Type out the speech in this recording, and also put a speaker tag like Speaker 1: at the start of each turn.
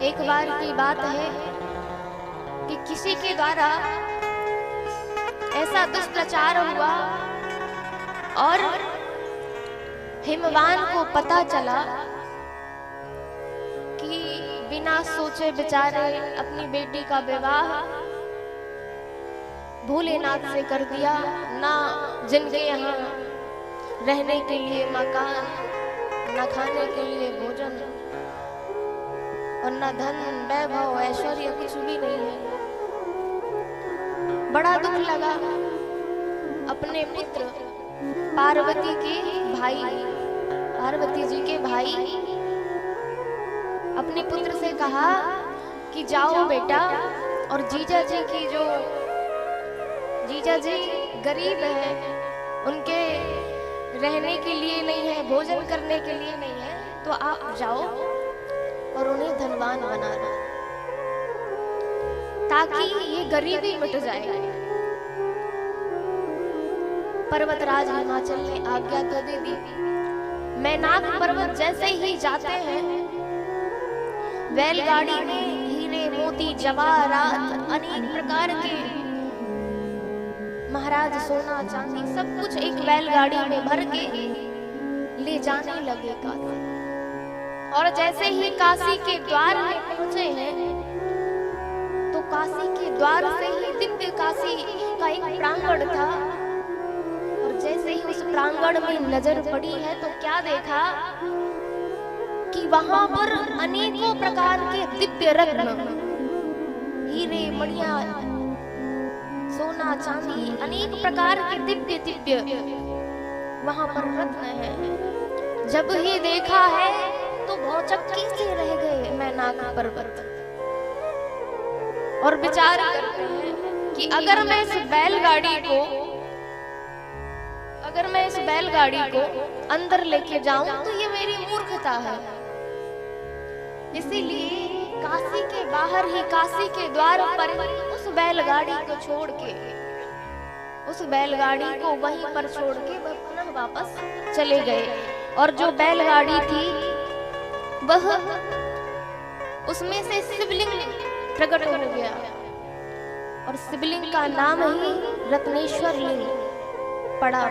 Speaker 1: एक बार की बात है कि किसी के द्वारा ऐसा दुष्प्रचार हुआ और हिमवान को पता चला कि बिना सोचे बेचारे अपनी बेटी का विवाह भोलेनाथ से कर दिया। ना जिनके यहाँ रहने के लिए मकान, न खाने के लिए भोजन और न धन वैभव ऐश्वर्य कुछ भी नहीं है। बड़ा दुख लगा। अपने पुत्र पार्वती के भाई, पार्वती जी के भाई अपने पुत्र से कहा कि जाओ बेटा, और जीजा जी की जो जीजा जी गरीब है, उनके रहने के लिए नहीं है, भोजन करने के लिए नहीं है, तो आप जाओ और उन्हें धनवान बना दो ताकि ये गरीबी मिट जाए। पर्वतराज हिमाचल ने आज्ञा तो दे दी। मैनाक पर्वत जैसे ही जाते हैं, बैलगाड़ी में हीरे मोती जवाहरात अनेक प्रकार के महाराज सोना चांदी सब कुछ एक बैलगाड़ी में भर के ले जाने लगे काशी। और जैसे ही काशी के द्वार में पहुंचे हैं तो काशी के द्वार से ही दिव्य काशी का एक प्रांगण था, और जैसे ही उस प्रांगण में नजर पड़ी है तो क्या देखा कि वहां पर अनेकों प्रकार के दिव्य रत्न, हीरे मणिया, सोना चांदी, अनेक प्रकार के दिव्य दिव्य वहां पर रत्न है। जब ही देखा है तो भौचक्की से रह गए मैनाक पर्वत, और विचार करते हैं कि अगर मैं इस बैलगाड़ी को अंदर लेके जाऊं तो ये मेरी मूर्खता है। इसीलिए काशी के बाहर ही, काशी के द्वार पर उस बैलगाड़ी को छोड़ के, उस बैलगाड़ी को वहीं पर छोड़ के वह पुनः वापस चले गए। और जो बैलगाड़ी थी वह, उसमें से शिवलिंग प्रकट हो गया, और शिवलिंग का नाम ही रत्नेश्वर लिंग पड़ा।